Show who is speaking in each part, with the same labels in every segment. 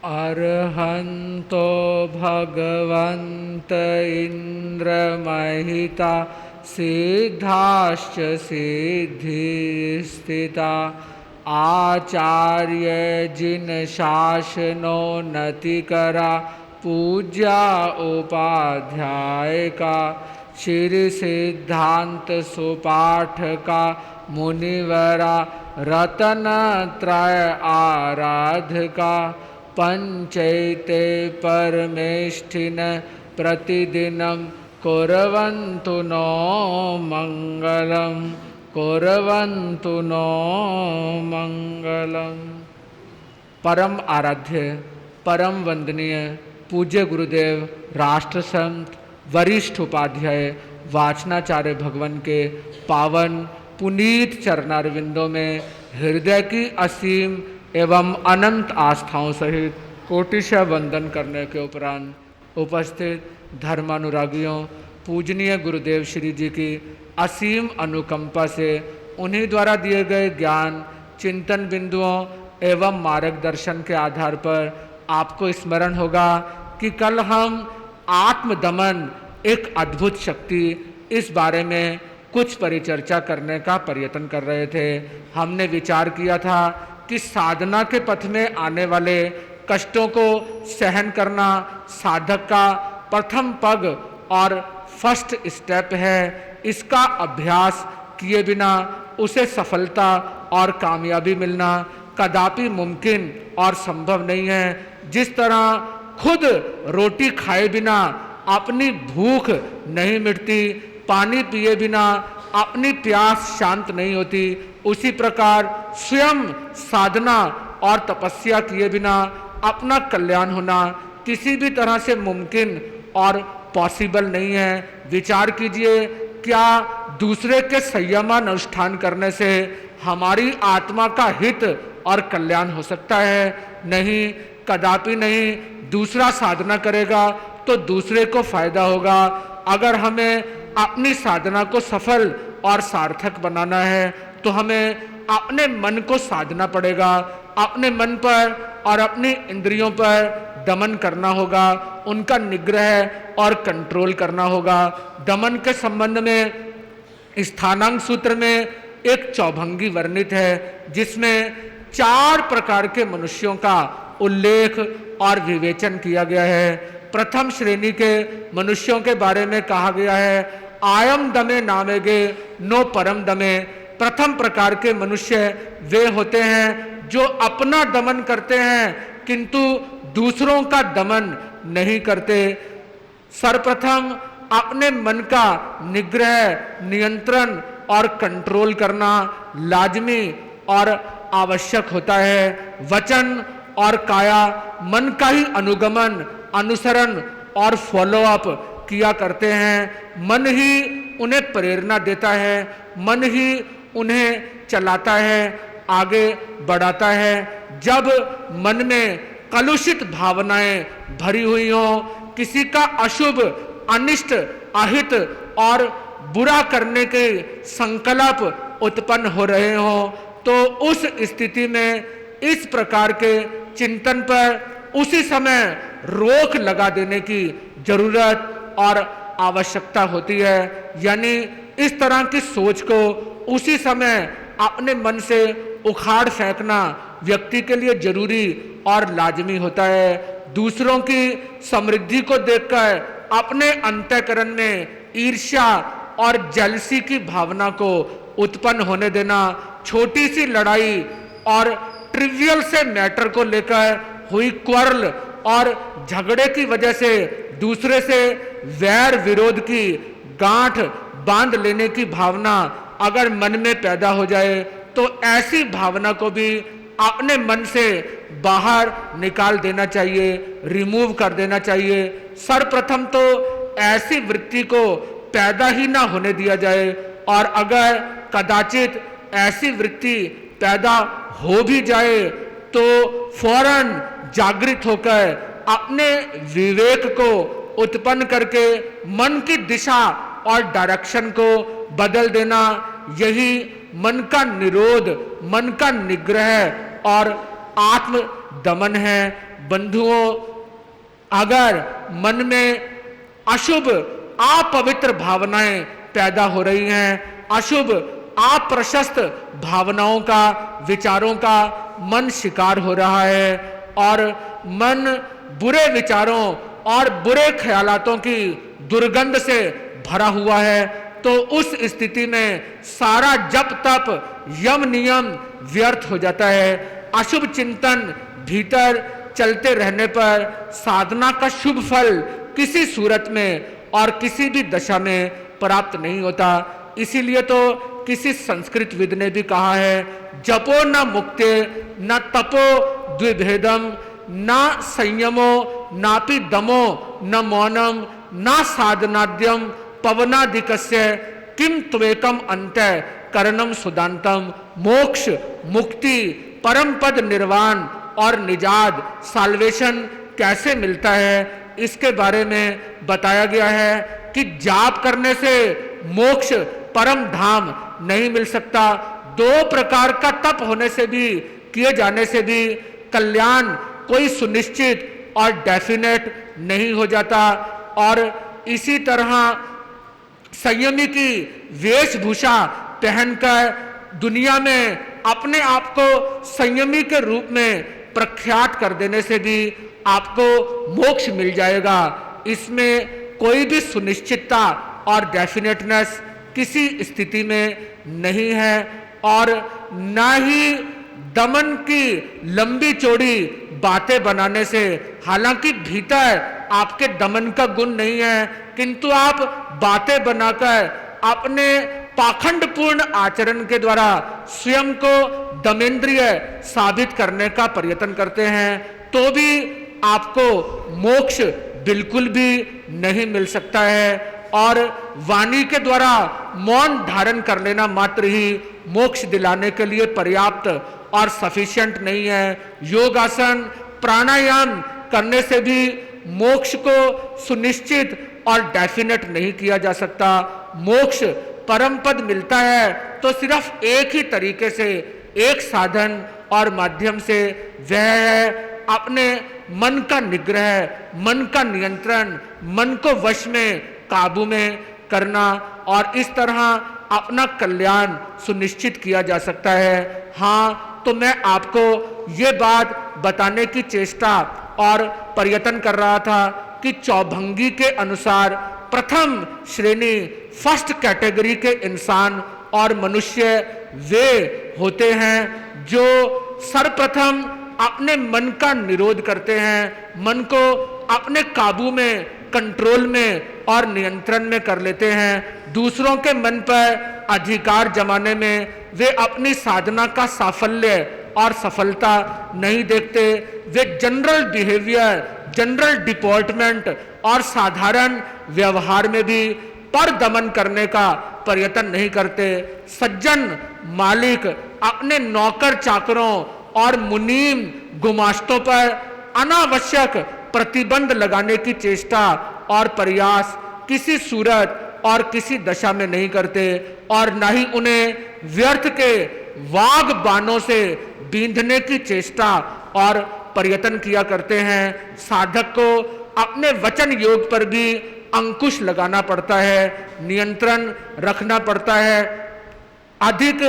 Speaker 1: अर्हन्तो भगवन्त इन्द्रमहिता सिद्धाश्च सिद्धिस्थिता आचार्य जिन शासनो नतिकरा पूज्या उपाध्याय का श्री सिद्धांत सुपाठ का मुनिवरा रतन त्रय आराधका पंचैते परमेष्ठिन प्रतिदिनं कुर्वन्तु नो मंगलम कुर्वन्तु नो मंगलम। परम आराध्य परम वंदनीय पूज्य गुरुदेव राष्ट्र संत वरिष्ठ उपाध्याय वाचनाचार्य भगवान के पावन पुनीत चरणारविंदों में हृदय की असीम एवं अनंत आस्थाओं सहित कोटिशः वंदन करने के उपरांत उपस्थित धर्मानुरागियों, पूजनीय गुरुदेव श्री जी की असीम अनुकंपा से उन्हीं द्वारा दिए गए ज्ञान, चिंतन बिंदुओं एवं मार्गदर्शन के आधार पर आपको स्मरण होगा कि कल हम आत्मदमन एक अद्भुत शक्ति इस बारे में कुछ परिचर्चा करने का प्रयत्न कर रहे थे। हमने विचार किया था कि साधना के पथ में आने वाले कष्टों को सहन करना साधक का प्रथम पग और फर्स्ट स्टेप है। इसका अभ्यास किए बिना उसे सफलता और कामयाबी मिलना कदापि मुमकिन और संभव नहीं है। जिस तरह खुद रोटी खाए बिना अपनी भूख नहीं मिटती, पानी पिए बिना अपनी प्यास शांत नहीं होती, उसी प्रकार स्वयं साधना और तपस्या किए बिना अपना कल्याण होना किसी भी तरह से मुमकिन और पॉसिबल नहीं है। विचार कीजिए, क्या दूसरे के संयमानुष्ठान करने से हमारी आत्मा का हित और कल्याण हो सकता है? नहीं, कदापि नहीं। दूसरा साधना करेगा तो दूसरे को फायदा होगा। अगर हमें अपनी साधना को सफल और सार्थक बनाना है तो हमें अपने मन को साधना पड़ेगा। अपने मन पर और अपनी इंद्रियों पर दमन करना होगा, उनका निग्रह और कंट्रोल करना होगा। दमन के संबंध में स्थानांक सूत्र में एक चौभंगी वर्णित है जिसमें 4 प्रकार के मनुष्यों का उल्लेख और विवेचन किया गया है। प्रथम श्रेणी के मनुष्यों के बारे में कहा गया है, आयम दमे नामेगे नो परम दमे। प्रथम प्रकार के मनुष्य वे होते हैं जो अपना दमन करते हैं किंतु दूसरों का दमन नहीं करते। सर्वप्रथम अपने मन का निग्रह, नियंत्रण और कंट्रोल करना लाजमी और आवश्यक होता है। वचन और काया मन का ही अनुगमन, अनुसरण और फॉलोअप किया करते हैं। मन ही उन्हें प्रेरणा देता है, मन ही उन्हें चलाता है, आगे बढ़ाता है। जब मन में कलुषित भावनाएं भरी हुई हों, किसी का अशुभ, अनिष्ट, अहित और बुरा करने के संकल्प उत्पन्न हो रहे हों, तो उस स्थिति में इस प्रकार के चिंतन पर उसी समय रोक लगा देने की जरूरत और आवश्यकता होती है। यानी इस तरह की सोच को उसी समय अपने मन से उखाड़ फेंकना व्यक्ति के लिए जरूरी और लाजमी होता है। दूसरों की समृद्धि को देखकर अपने अंतःकरण में ईर्ष्या और जलसी की भावना को उत्पन्न होने देना, छोटी सी लड़ाई और ट्रिवियल से मैटर को लेकर हुई क्वारल और झगड़े की वजह से दूसरे से वैर विरोध की गांठ बांध लेने की भावना अगर मन में पैदा हो जाए तो ऐसी भावना को भी अपने मन से बाहर निकाल देना चाहिए, रिमूव कर देना चाहिए। सर्वप्रथम तो ऐसी वृत्ति को पैदा ही ना होने दिया जाए, और अगर कदाचित ऐसी वृत्ति पैदा हो भी जाए तो फौरन जागृत होकर अपने विवेक को उत्पन्न करके मन की दिशा और डायरेक्शन को बदल देना, यही मन का निरोध, मन का निग्रह और आत्म दमन है। बंधुओं, अगर मन में अशुभ अपवित्र भावनाएं पैदा हो रही हैं, अशुभ अप्रशस्त भावनाओं का, विचारों का मन शिकार हो रहा है और मन बुरे विचारों और बुरे ख्यालातों की दुर्गंध से भरा हुआ है, तो उस स्थिति में सारा जप तप यम नियम व्यर्थ हो जाता है। अशुभ चिंतन भीतर चलते रहने पर साधना का शुभ फल किसी सूरत में और किसी भी दशा में प्राप्त नहीं होता। इसीलिए तो किसी संस्कृत विद ने भी कहा है, जपो न मुक्ते न तपो द्विभेदम न संयमो नापि दमो न मौनम न साधनाद्यम पवनादिकस्य किम त्वेकम अंत्य करणम सुदांतम। मोक्ष, मुक्ति, परम पद निर्वाण और निजाद साल्वेशन कैसे मिलता है, इसके बारे में बताया गया है कि जाप करने से मोक्ष परम धाम नहीं मिल सकता। 2 प्रकार का तप होने से भी, किए जाने से भी कल्याण कोई सुनिश्चित और डेफिनेट नहीं हो जाता। और इसी तरह संयमी की वेशभूषा पहनकर दुनिया में अपने आप को संयमी के रूप में प्रख्यात कर देने से भी आपको मोक्ष मिल जाएगा। इसमें कोई भी सुनिश्चितता और डेफिनेटनेस किसी स्थिति में नहीं है और न ही दमन की लंबी चौड़ी बातें बनाने से, हालांकि भीतर आपके दमन का गुण नहीं है, किंतु आप बातें बनाकर अपने पाखंडपूर्ण आचरण के द्वारा स्वयं को दमेंद्रिय साबित करने का प्रयत्न करते हैं, तो भी आपको मोक्ष बिल्कुल भी नहीं मिल सकता है। और वाणी के द्वारा मौन धारण कर लेना मात्र ही मोक्ष दिलाने के लिए पर्याप्त और सफिशिएंट नहीं है। योगासन, प्राणायाम करने से भी मोक्ष को सुनिश्चित और डेफिनेट नहीं किया जा सकता। मोक्ष परम पद मिलता है तो सिर्फ एक ही तरीके से, एक साधन और माध्यम से, वह है अपने मन का निग्रह, मन का नियंत्रण, मन को वश में, काबू में करना, और इस तरह अपना कल्याण सुनिश्चित किया जा सकता है। हाँ, तो मैं आपको ये बात बताने की चेष्टा और प्रयत्न कर रहा था कि चौभंगी के अनुसार प्रथम श्रेणी, फर्स्ट कैटेगरी के इंसान और मनुष्य वे होते हैं जो सर्वप्रथम अपने मन का निरोध करते हैं, मन को अपने काबू में, कंट्रोल में और नियंत्रण में कर लेते हैं। दूसरों के मन पर अधिकार जमाने में वे अपनी साधना का साफल्य और सफलता नहीं देखते। वे जनरल बिहेवियर, जनरल डिपोर्टमेंट और साधारण व्यवहार में भी पर दमन करने का प्रयत्न नहीं करते। सज्जन मालिक अपने नौकर चाकरों और मुनीम गुमाश्तों पर अनावश्यक प्रतिबंध लगाने की चेष्टा और प्रयास किसी सूरत और किसी दशा में नहीं करते, और न ही उन्हें व्यर्थ के वाग बाणों से बींधने की चेष्टा और प्रयत्न किया करते हैं। साधक को अपने वचन योग पर भी अंकुश लगाना पड़ता है, नियंत्रण रखना पड़ता है। अधिक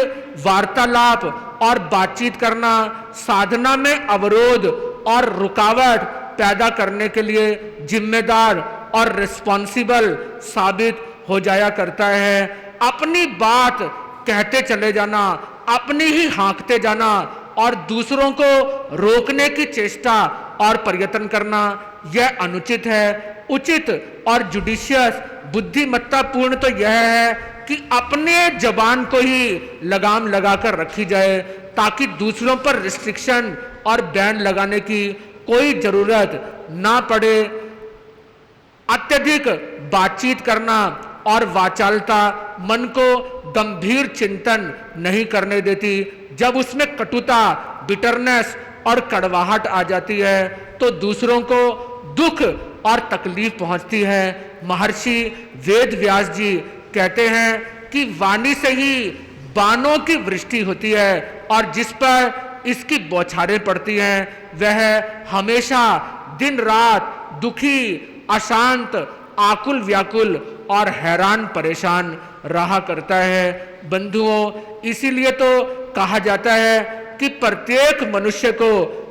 Speaker 1: वार्तालाप और बातचीत करना साधना में अवरोध और रुकावट पैदा करने के लिए जिम्मेदार और रिस्पॉन्सिबल साबित हो जाया करता है। अपनी बात कहते चले जाना, अपनी ही हाँकते जाना और दूसरों को रोकने की चेष्टा और प्रयत्न करना, यह अनुचित है। उचित और जुडिशियस, बुद्धिमत्तापूर्ण तो यह है कि अपने जबान को ही लगाम लगाकर रखी जाए, ताकि दूसरों पर रिस्ट्रिक्शन और बैन लगाने की कोई जरूरत ना पड़े। अत्यधिक बातचीत करना और वाचालता मन को गंभीर चिंतन नहीं करने देती। जब उसमें कटुता, बिटरनेस और कड़वाहट आ जाती है तो दूसरों को दुख और तकलीफ पहुंचती है। महर्षि वेद व्यास जी कहते हैं कि वाणी से ही बाणों की वृष्टि होती है, और जिस पर इसकी बौछारें पड़ती हैं, वह हमेशा दिन रात दुखी, अशांत, आकुल व्याकुल और हैरान परेशान रहा करता है। बंधुओं, इसीलिए तो कहा जाता है कि प्रत्येक मनुष्य को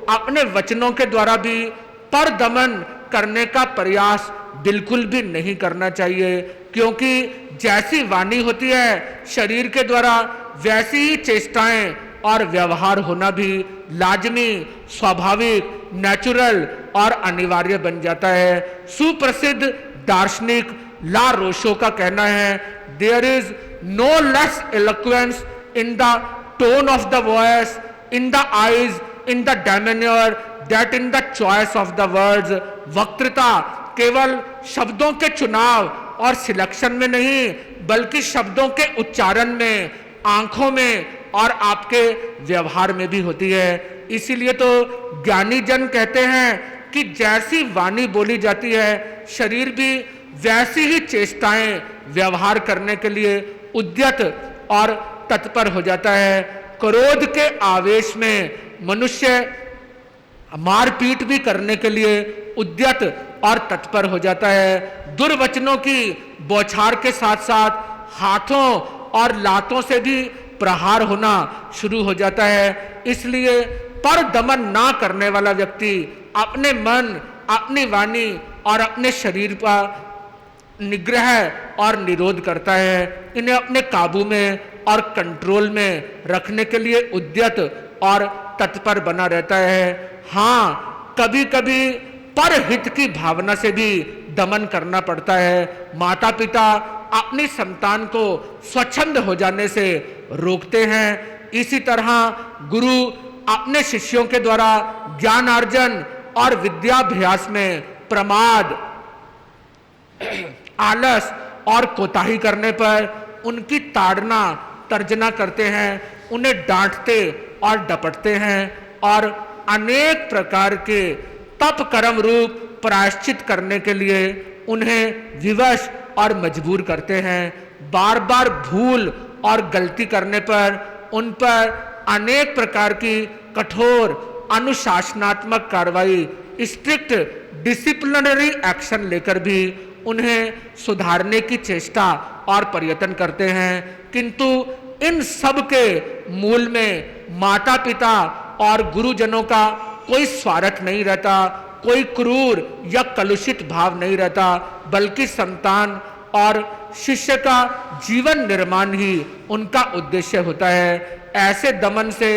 Speaker 1: अपने वचनों के द्वारा भी परदमन करने का प्रयास बिल्कुल भी नहीं करना चाहिए, क्योंकि जैसी वाणी होती है शरीर के द्वारा, वैसी ही चेष्टाएं और व्यवहार होना भी लाजमी, स्वाभाविक, नेचुरल और अनिवार्य बन जाता है। सुप्रसिद्ध दार्शनिक ला रोशो का कहना है, there is no less eloquence in the tone of the voice, in the eyes, in the demeanour that in the choice of the words. वक्तृता केवल शब्दों के चुनाव और सिलेक्शन में नहीं, बल्कि शब्दों के उच्चारण में, आंखों में और आपके व्यवहार में भी होती है। इसीलिए तो ज्ञानी जन कहते हैं कि जैसी वाणी बोली जाती है, शरीर भी वैसी ही चेष्टाएं व्यवहार करने के लिए उद्यत और तत्पर हो जाता है। क्रोध के आवेश में मनुष्य मारपीट भी करने के लिए उद्यत और तत्पर हो जाता है। दुर्वचनों की बौछार के साथ साथ हाथों और लातों से भी प्रहार होना शुरू हो जाता है। इसलिए पर दमन ना करने वाला व्यक्ति अपने मन, अपनी वाणी और अपने शरीर पर निग्रह और निरोध करता है। इन्हें अपने काबू में और कंट्रोल में रखने के लिए उद्यत और तत्पर बना रहता है। हाँ, कभी कभी परहित की भावना से भी दमन करना पड़ता है। माता पिता अपनी संतान को स्वच्छंद हो जाने से रोकते हैं। इसी तरह गुरु अपने शिष्यों के द्वारा ज्ञानार्जन और विद्याभ्यास में प्रमाद, आलस और कोताही करने पर उनकी ताड़ना तर्जना करते हैं, उन्हें डांटते और डपटते हैं और अनेक प्रकार के तप कर्म रूप प्रायश्चित करने के लिए उन्हें विवश और मजबूर करते हैं। बार बार भूल और गलती करने पर उन पर अनेक प्रकार की कठोर अनुशासनात्मक कार्रवाई, स्ट्रिक्ट डिसिप्लिनरी एक्शन लेकर भी उन्हें सुधारने की चेष्टा और प्रयत्न करते हैं। किंतु इन सब के मूल में माता पिता और गुरुजनों का कोई स्वार्थ नहीं रहता, कोई क्रूर या कलुषित भाव नहीं रहता, बल्कि संतान और शिष्य का जीवन निर्माण ही उनका उद्देश्य होता है। ऐसे दमन से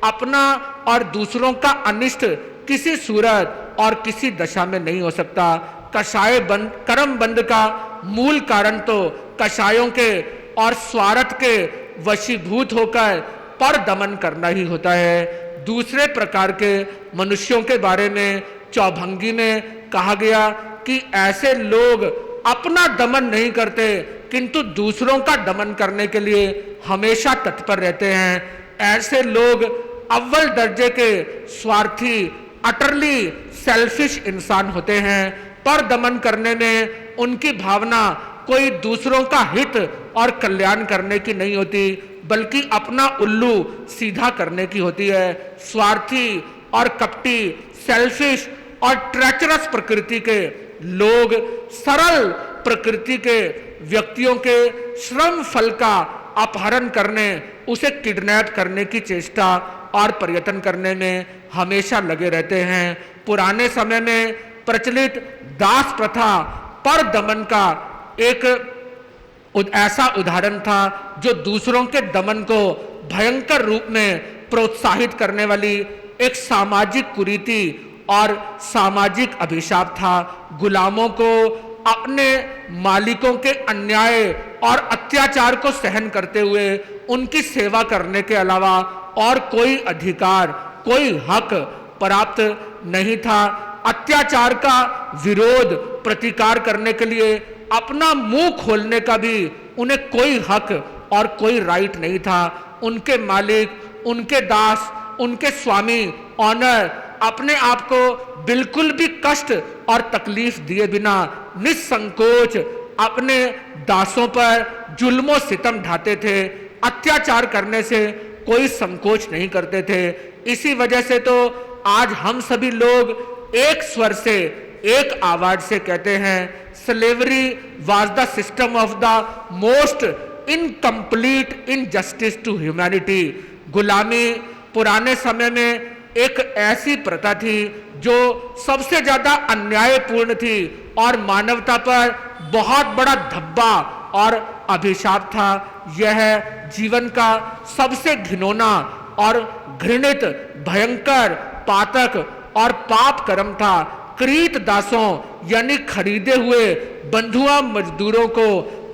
Speaker 1: अपना और दूसरों का अनिष्ट किसी सूरत और किसी दशा में नहीं हो सकता। कषाय बंद, कर्म बंद का मूल कारण तो कषायों के और स्वार्थ के वशीभूत होकर पर दमन करना ही होता है। दूसरे प्रकार के मनुष्यों के बारे में चौभंगी में कहा गया कि ऐसे लोग अपना दमन नहीं करते, किंतु दूसरों का दमन करने के लिए हमेशा तत्पर रहते हैं। ऐसे लोग अव्वल दर्जे के स्वार्थी, अटरली सेल्फिश इंसान होते हैं। पर दमन करने में उनकी भावना कोई दूसरों का हित और कल्याण करने की नहीं होती, बल्कि अपना उल्लू सीधा करने की होती है। स्वार्थी और कपटी, सेल्फिश और ट्रेचरस प्रकृति के लोग सरल प्रकृति के व्यक्तियों के श्रम फल का अपहरण करने, उसे किडनैप करने की चेष्टा और प्रयत्न करने में हमेशा लगे रहते हैं। पुराने समय में प्रचलित दास प्रथा पर दमन का एक ऐसा उदाहरण था जो दूसरों के दमन को भयंकर रूप में प्रोत्साहित करने वाली एक सामाजिक कुरीति और सामाजिक अभिशाप था। गुलामों को अपने मालिकों के अन्याय और अत्याचार को सहन करते हुए उनकी सेवा करने के अलावा और कोई अधिकार, कोई हक प्राप्त नहीं था। अत्याचार का विरोध, प्रतिकार करने के लिए अपना मुंह खोलने का भी उन्हें कोई हक और कोई राइट नहीं था। उनके मालिक, उनके दास, उनके स्वामी, ऑनर अपने आप को बिल्कुल भी कष्ट और तकलीफ दिए बिना निसंकोच अपने दासों पर जुल्मो सितम ढाते थे। अत्याचार करने से कोई संकोच नहीं करते थे। इसी वजह से तो आज हम सभी लोग एक स्वर से, एक आवाज से कहते हैं, slavery was the system of the most incomplete injustice to humanity. गुलामी पुराने समय में एक ऐसी प्रथा थी जो सबसे ज्यादा अन्यायपूर्ण थी और मानवता पर बहुत बड़ा धब्बा और अभिशाप था। यह जीवन का सबसे घिनौना और घृणित, भयंकर, पातक और पाप कर्म था। क्रीत दासों यानी खरीदे हुए बंधुआ मजदूरों को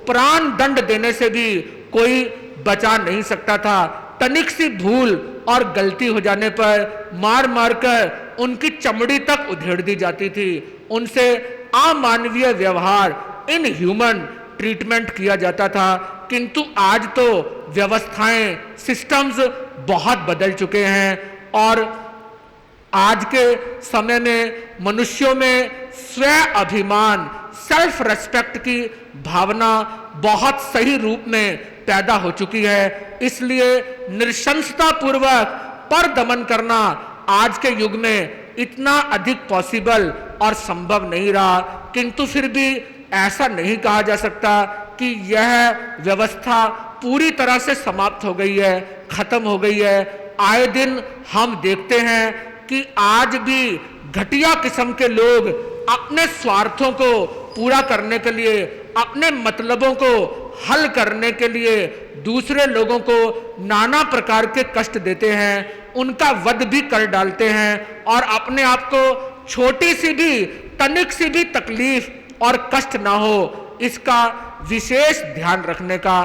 Speaker 1: प्राण दंड देने से भी कोई बचा नहीं सकता था। तनिक सी भूल और गलती हो जाने पर मार मार कर उनकी चमड़ी तक उधेड़ दी जाती थी। उनसे अमानवीय व्यवहार, इनह्यूमन ट्रीटमेंट किया जाता था। किंतु आज तो व्यवस्थाएं, सिस्टम्स बहुत बदल चुके हैं और आज के समय में मनुष्यों में स्व अभिमान, सेल्फ रेस्पेक्ट की भावना बहुत सही रूप में पैदा हो चुकी है। इसलिए नृशंसता पूर्वक पर दमन करना आज के युग में इतना अधिक पॉसिबल और संभव नहीं रहा। किंतु फिर भी ऐसा नहीं कहा जा सकता कि यह व्यवस्था पूरी तरह से समाप्त हो गई है, खत्म हो गई है। आए दिन हम देखते हैं कि आज भी घटिया किस्म के लोग अपने स्वार्थों को पूरा करने के लिए, अपने मतलबों को हल करने के लिए दूसरे लोगों को नाना प्रकार के कष्ट देते हैं, उनका वध भी कर डालते हैं और अपने आप को छोटी सी भी, तनिक सी भी तकलीफ और कष्ट ना हो इसका विशेष ध्यान रखने का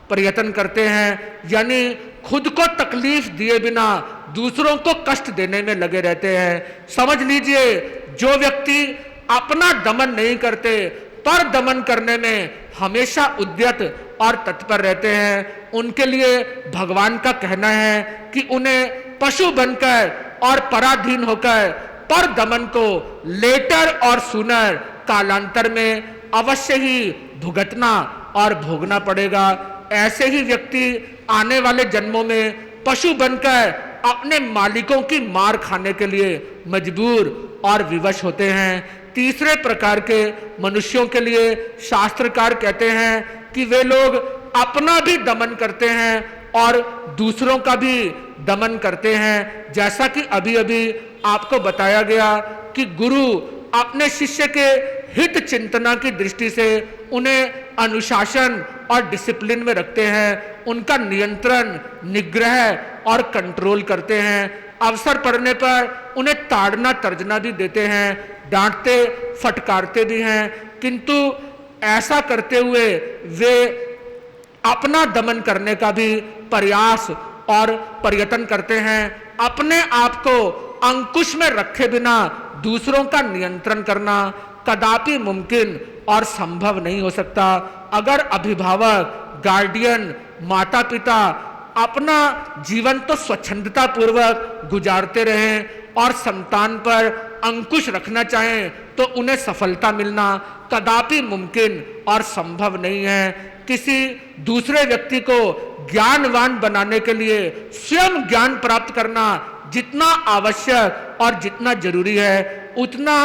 Speaker 1: प्रयत्न करते हैं। यानी खुद को तकलीफ दिए बिना दूसरों को कष्ट देने में लगे रहते हैं। समझ लीजिए, जो व्यक्ति अपना दमन नहीं करते पर दमन करने में हमेशा उद्यत और तत्पर रहते हैं, उनके लिए भगवान का कहना है कि उन्हें पशु बनकर और पराधीन होकर पर दमन को लेटर और सूनर कालांतर में अवश्य ही भुगतना और भोगना पड़ेगा। ऐसे ही व्यक्ति आने वाले जन्मों में पशु बनकर अपने मालिकों की मार खाने के लिए मजबूर और विवश होते हैं। तीसरे प्रकार के मनुष्यों के लिए शास्त्रकार कहते हैं कि वे लोग अपना भी दमन करते हैं और दूसरों का भी दमन करते हैं। जैसा कि अभी अभी आपको बताया गया कि गुरु अपने शिष्य के हित चिंतना की दृष्टि से उन्हें अनुशासन और डिसिप्लिन में रखते हैं, उनका नियंत्रण, निग्रह और कंट्रोल करते हैं। अवसर पड़ने पर उन्हें ताड़ना तर्जना भी देते हैं, डांटते फटकारते भी हैं। किंतु ऐसा करते हुए वे अपना दमन करने का भी प्रयास और प्रयत्न करते हैं। अपने आप को अंकुश में रखे बिना दूसरों का नियंत्रण करना कदापि मुमकिन और संभव नहीं हो सकता। अगर अभिभावक, गार्डियन, माता पिता अपना जीवन तो स्वच्छंदता पूर्वक गुजारते रहें और संतान पर अंकुश रखना चाहें तो उन्हें सफलता मिलना कदापि मुमकिन और संभव नहीं है। किसी दूसरे व्यक्ति को ज्ञानवान बनाने के लिए स्वयं ज्ञान प्राप्त करना जितना आवश्यक और जितना जरूरी है, उतना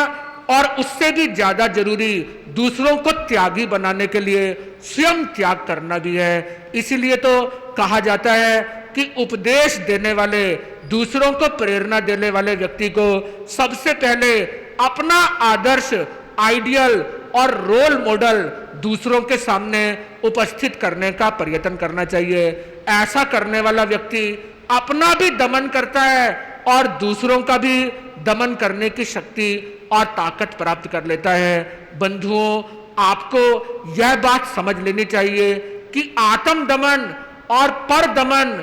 Speaker 1: और उससे भी ज्यादा जरूरी दूसरों को त्यागी बनाने के लिए स्वयं त्याग करना भी है। इसीलिए तो कहा जाता है कि उपदेश देने वाले, दूसरों को प्रेरणा देने वाले व्यक्ति को सबसे पहले अपना आदर्श, आइडियल और रोल मॉडल दूसरों के सामने उपस्थित करने का प्रयत्न करना चाहिए। ऐसा करने वाला व्यक्ति अपना भी दमन करता है और दूसरों का भी दमन करने की शक्ति और ताकत प्राप्त कर लेता है। बंधुओं, आपको यह बात समझ लेनी चाहिए कि आत्म दमन और पर दमन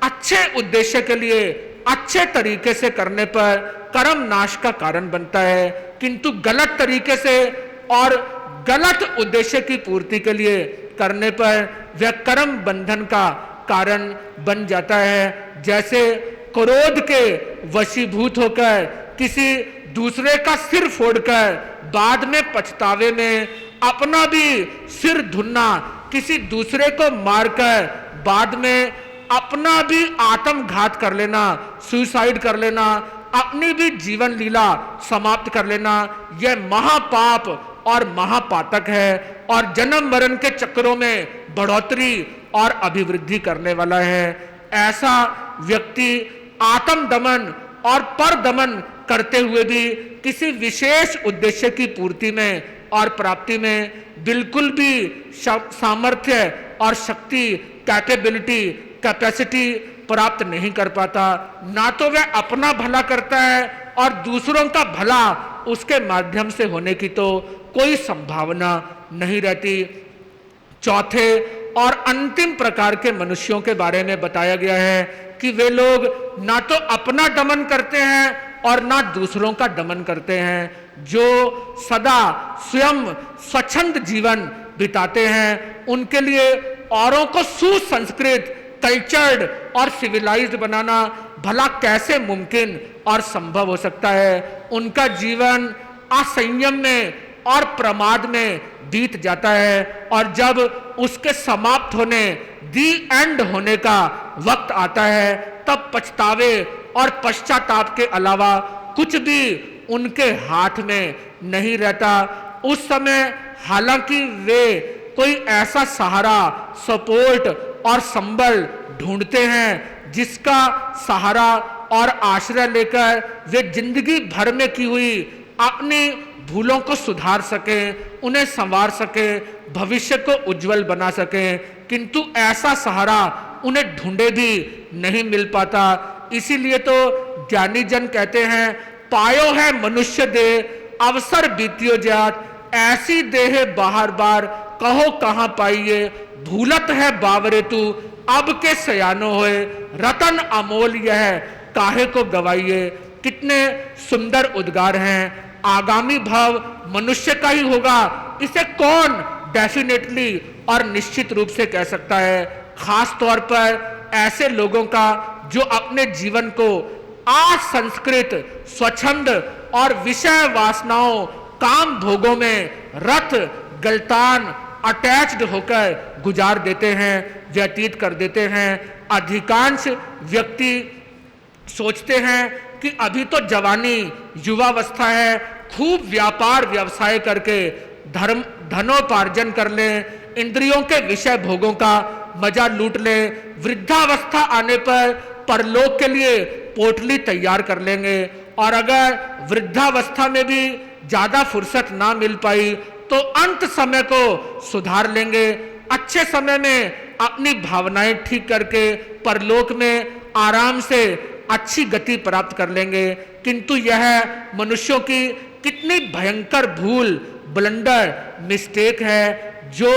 Speaker 1: अच्छे उद्देश्य के लिए अच्छे तरीके से करने पर कर्म नाश का कारण बनता है, किंतु गलत तरीके से और गलत उद्देश्य की पूर्ति के लिए करने पर वह कर्म बंधन का कारण बन जाता है। जैसे क्रोध के वशीभूत होकर किसी दूसरे का सिर फोड़कर बाद में पछतावे में अपना भी सिर धुनना, किसी दूसरे को मारकर बाद में अपना भी आत्मघात कर लेना, सुसाइड कर लेना, अपनी भी जीवन लीला समाप्त कर लेना, यह महापाप और महापातक है और जन्म मरण के चक्रों में बढ़ोतरी और अभिवृद्धि करने वाला है। ऐसा व्यक्ति आत्म दमन और पर दमन करते हुए भी किसी विशेष उद्देश्य की पूर्ति में और प्राप्ति में बिल्कुल भी सामर्थ्य और शक्ति, कैपेसिटी प्राप्त नहीं कर पाता। ना तो वह अपना भला करता है और दूसरों का भला उसके माध्यम से होने की तो कोई संभावना नहीं रहती। चौथे और अंतिम प्रकार के मनुष्यों के बारे में बताया गया है कि वे लोग ना तो अपना दमन करते हैं और ना दूसरों का दमन करते हैं, जो सदा स्वयं स्वच्छंद जीवन बिताते हैं। उनके लिए औरों को सुसंस्कृत, कल्चर्ड और सिविलाइज्ड बनाना भला कैसे मुमकिन और संभव हो सकता है। उनका जीवन असंयम में और प्रमाद में बीत जाता है और जब उसके समाप्त होने, दी एंड होने का वक्त आता है, तब पछतावे और पश्चाताप के अलावा कुछ भी उनके हाथ में नहीं रहता। उस समय हालांकि वे कोई ऐसा सहारा, सपोर्ट और संबल ढूंढते हैं जिसका सहारा और आश्रय लेकर वे जिंदगी भर में की हुई अपनी भूलों को सुधार सकें, उन्हें संवार सकें, भविष्य को उज्जवल बना सकें, किंतु ऐसा सहारा उन्हें ढूंढे भी नहीं मिल पाता। इसीलिए तो ज्ञानी जन कहते हैं, पायो है मनुष्य देह अवसर बीतियो जात, ऐसी देह बाहर बार कहो कहाँ पाइए, भूलत है बावरे तू अब के सयानो होए, रतन अमोल यह काहे को गवाइए। कितने सुंदर उद्गार हैं। आगामी भाव मनुष्य का ही होगा, इसे कौन डेफिनेटली और निश्चित रूप से कह सकता है। खास तौर पर ऐसे लोगों का जो अपने जीवन को असंस्कृत, स्वच्छंद और विषय वासनाओं, काम भोगों में रत, गलतान, अटैच्ड होकर गुजार देते हैं, व्यतीत कर देते हैं। अधिकांश व्यक्ति सोचते हैं कि अभी तो जवानी, युवावस्था है, खूब व्यापार व्यवसाय करके धनोपार्जन कर लें, इंद्रियों के विषय भोगों का मजा लूट लें, वृद्धावस्था आने पर परलोक के लिए पोटली तैयार कर लेंगे। और अगर वृद्धावस्था में भी ज्यादा फुर्सत ना मिल पाई तो अंत समय को सुधार लेंगे, अच्छे समय में अपनी भावनाएं ठीक करके परलोक में आराम से अच्छी गति प्राप्त कर लेंगे। किंतु यह मनुष्यों की कितनी भयंकर भूल, ब्लंडर, मिस्टेक है, जो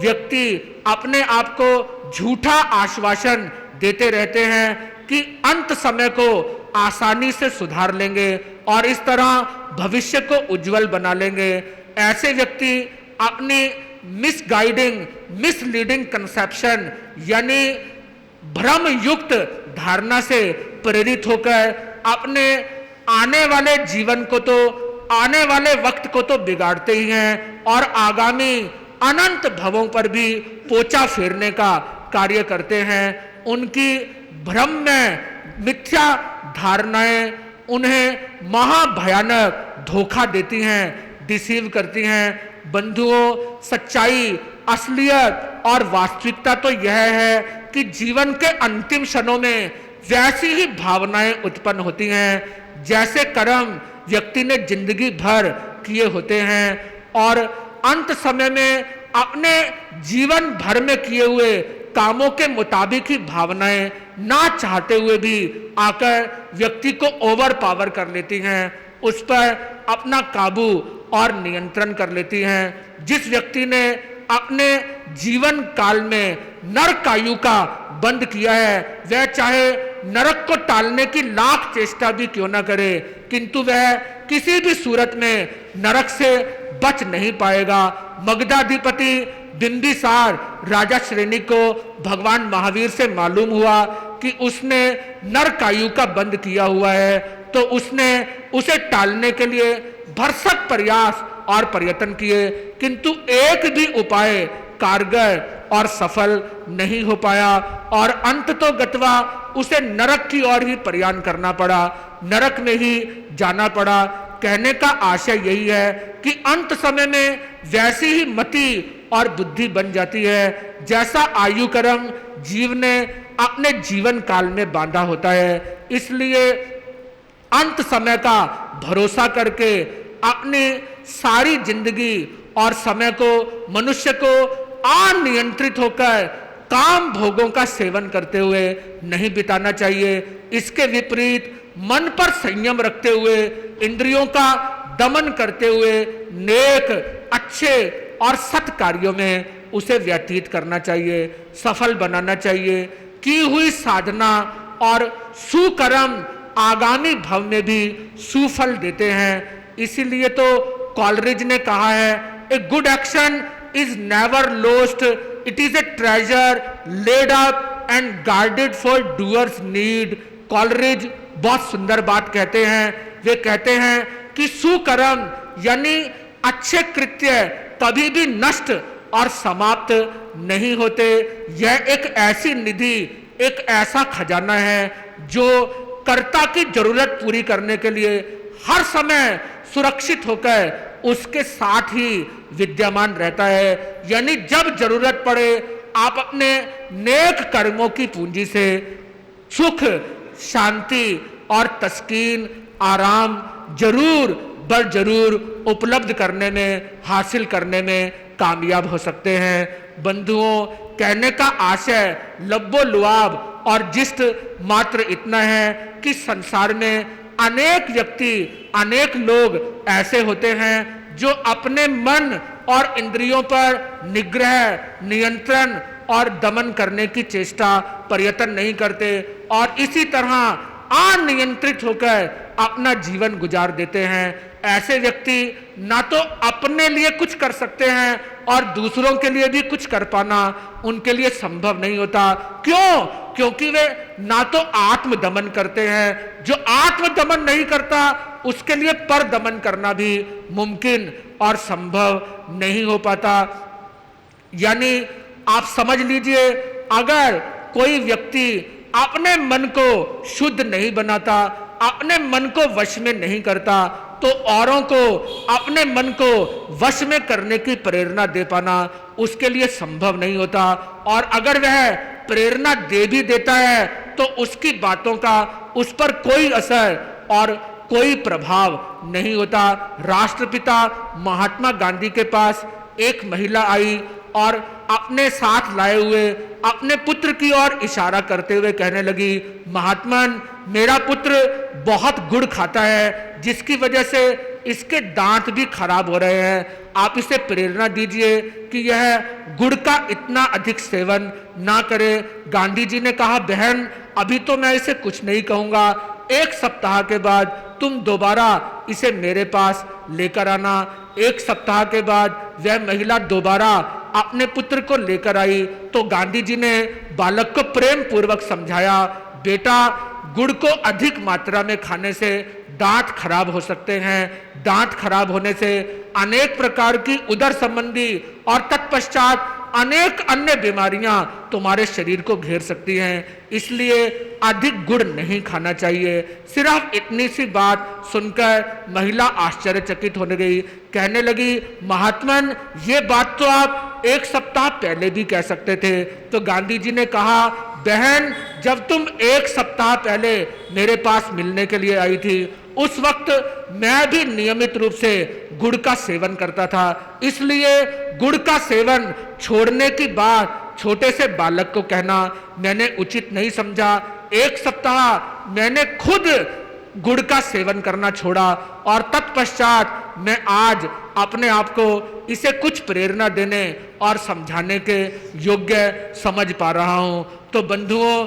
Speaker 1: व्यक्ति अपने आप को झूठा आश्वासन देते रहते हैं कि अंत समय को आसानी से सुधार लेंगे और इस तरह भविष्य को उज्जवल बना लेंगे। ऐसे व्यक्ति अपनी मिसगाइडिंग, मिसलीडिंग कंसेप्शन यानी भ्रम युक्त धारणा से प्रेरित होकर अपने आने वाले जीवन को तो, आने वाले वक्त को तो बिगाड़ते ही हैं और आगामी अनंत भवों पर भी पोचा फेरने का कार्य करते हैं। उनकी भ्रम में मिथ्या धारणाएं उन्हें महाभयानक धोखा देती हैं, डिसीव करती हैं। बंधुओं, सच्चाई, असलियत और वास्तविकता तो यह है कि जीवन के अंतिम क्षणों में वैसी ही भावनाएं उत्पन्न होती हैं जैसे कर्म व्यक्ति ने जिंदगी भर किए होते हैं और अंत समय में अपने जीवन भर में किए हुए कामों के मुताबिक ही भावनाएं ना चाहते हुए भी आकर व्यक्ति को ओवर पावर कर लेती हैं, उस पर अपना काबू और नियंत्रण कर लेती हैं। जिस व्यक्ति ने अपने जीवन काल में नरकायु का बंद किया है, वह चाहे नरक को टालने की लाख चेष्टा भी क्यों न करे, किंतु वह किसी भी सूरत में नरक से बच नहीं पाएगा। मगधाधिपति बिंबिसार राजा श्रेणी को भगवान महावीर से मालूम हुआ कि उसने नरकायु का बंद किया हुआ है, तो उसने उसे टालने के लिए भरसक प्रयास और प्रयत्न किए, किंतु एक भी उपाय कारगर और सफल नहीं हो पाया और अंत तो गत्वा उसे नरक की ओर ही प्रयाण करना पड़ा, नरक में ही जाना पड़ा। कहने का आशय यही है कि अंत समय में वैसी ही मति और बुद्धि बन जाती है जैसा आयु कर्म जीव ने अपने जीवन काल में बांधा होता है। इसलिए अंत समय का भरोसा करके अपनी सारी जिंदगी और समय को मनुष्य को अनियंत्रित होकर काम भोगों का सेवन करते हुए नहीं बिताना चाहिए। इसके विपरीत मन पर संयम रखते हुए, इंद्रियों का दमन करते हुए नेक, अच्छे और सत कार्यों में उसे व्यतीत करना चाहिए, सफल बनाना चाहिए। की हुई साधना और सुकर्म आगामी भव में भी सुफल देते हैं। इसीलिए तो कॉलरिज ने कहा है, a good action is never lost, it is a treasure laid up and guarded for doer's need. Coleridge बहुत सुंदर बात कहते हैं। वे कहते हैं कि सुकर्म यानी अच्छे कृत्य कभी भी नष्ट और समाप्त नहीं होते। यह एक ऐसी निधि, एक ऐसा खजाना है जो कर्ता की जरूरत पूरी करने के लिए हर समय सुरक्षित होकर उसके साथ ही विद्यमान रहता है। यानी जब जरूरत पड़े आप अपने नेक कर्मों की पूंजी से सुख, शांति और तस्कीन, आराम जरूर बर जरूर उपलब्ध करने में, हासिल करने में कामयाब हो सकते हैं। बंधुओं, कहने का आशय लब्बो लुआब और जिस्ट मात्र इतना है कि संसार में अनेक व्यक्ति, अनेक लोग ऐसे होते हैं जो अपने मन और इंद्रियों पर निग्रह, नियंत्रण और दमन करने की चेष्टा, प्रयत्न नहीं करते और इसी तरह अनियंत्रित होकर अपना जीवन गुजार देते हैं। ऐसे व्यक्ति ना तो अपने लिए कुछ कर सकते हैं और दूसरों के लिए भी कुछ कर पाना उनके लिए संभव नहीं होता। क्यों? क्योंकि वे ना तो आत्म दमन करते हैं, जो आत्म दमन नहीं करता उसके लिए पर दमन करना भी मुमकिन और संभव नहीं हो पाता। यानी आप समझ लीजिए, अगर कोई व्यक्ति अपने मन को शुद्ध नहीं बनाता, अपने मन को वश में नहीं करता, तो औरों को अपने मन को वश में करने की प्रेरणा दे पाना उसके लिए संभव नहीं होता। और अगर वह प्रेरणा दे भी देता है तो उसकी बातों का उस पर कोई असर और कोई प्रभाव नहीं होता। राष्ट्रपिता महात्मा गांधी के पास एक महिला आई और अपने साथ लाए हुए अपने पुत्र की ओर इशारा करते हुए कहने लगी, महात्मन, मेरा पुत्र बहुत गुड़ खाता है जिसकी वजह से इसके दांत भी खराब हो रहे हैं। आप इसे प्रेरणा दीजिए कि यह गुड़ का इतना अधिक सेवन ना करे। गांधी जी ने कहा, बहन, अभी तो मैं इसे कुछ नहीं कहूंगा, एक सप्ताह के बाद तुम दोबारा इसे मेरे पास लेकर आना। एक सप्ताह के बाद वह महिला दोबारा अपने पुत्र को लेकर आई तो गांधी जी ने बालक को प्रेम पूर्वक समझाया, बेटा, गुड़ को अधिक मात्रा में खाने से दांत खराब हो सकते हैं। दांत खराब होने से अनेक प्रकार की उदर संबंधी और तत्पश्चात अनेक अन्य बीमारियां तुम्हारे शरीर को घेर सकती हैं, इसलिए अधिक गुड़ नहीं खाना चाहिए। सिर्फ इतनी सी बात सुनकर महिला आश्चर्यचकित होने गई, कहने लगी, महात्मन, ये बात तो आप एक सप्ताह पहले भी कह सकते थे। तो गांधी जी ने कहा, बहन, जब तुम एक सप्ताह पहले मेरे पास मिलने के लिए आई थी उस वक्त मैं भी नियमित रूप से गुड़ का सेवन करता था, इसलिए गुड़ का सेवन छोड़ने की बात छोटे से बालक को कहना मैंने उचित नहीं समझा। एक सप्ताह मैंने खुद गुड़ का सेवन करना छोड़ा और तत्पश्चात मैं आज अपने आप को इसे कुछ प्रेरणा देने और समझाने के योग्य समझ पा रहा हूं। तो बंधुओं,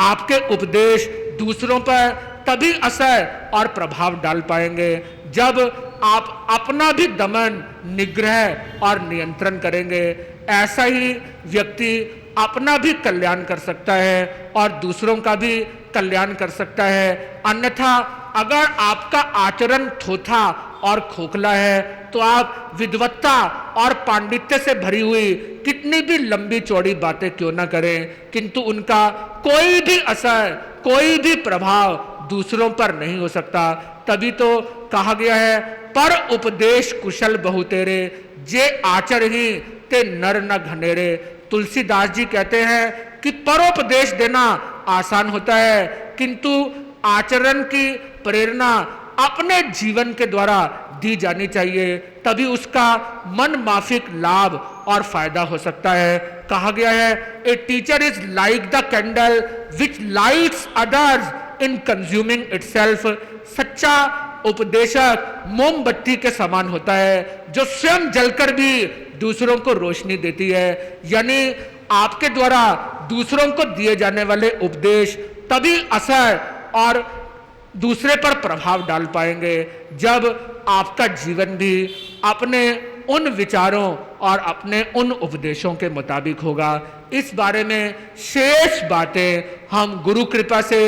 Speaker 1: आपके उपदेश दूसरों पर तभी असर और प्रभाव डाल पाएंगे जब आप अपना भी दमन, निग्रह और नियंत्रण करेंगे। ऐसा ही व्यक्ति अपना भी कल्याण कर सकता है और दूसरों का भी कल्याण कर सकता है। अन्यथा अगर आपका आचरण थोथा और खोखला है तो आप विद्वत्ता और पांडित्य से भरी हुई कितनी भी लंबी चौड़ी बातें क्यों ना करें, किंतु उनका कोई भी असर, कोई भी प्रभाव दूसरों पर नहीं हो सकता। तभी तो कहा गया है, पर उपदेश कुशल बहु तेरे, जे आचर ही ते नर न घनेरे। तुलसीदास जी कहते हैं कि परोपदेश देना आसान होता है, किंतु आचरण की प्रेरणा अपने जीवन के द्वारा दी जानी चाहिए, तभी उसका मन माफिक लाभ और फायदा हो सकता है। कहा गया है, a teacher is like the candle which lights others in consuming itself. सच्चा उपदेशक मोमबत्ती के समान होता है, जो स्वयं जलकर भी दूसरों को रोशनी देती है। यानी आपके द्वारा दूसरों को दिए जाने वाले उपदेश तभी असर और दूसरे पर प्रभाव डाल पाएंगे जब आपका जीवन भी अपने उन विचारों और अपने उन उपदेशों के मुताबिक होगा। इस बारे में शेष बातें हम गुरु कृपा से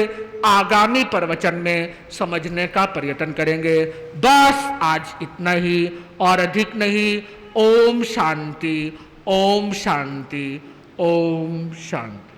Speaker 1: आगामी प्रवचन में समझने का प्रयत्न करेंगे। बस आज इतना ही और अधिक नहीं। ओम शांति, ओम शांति, ओम शांति।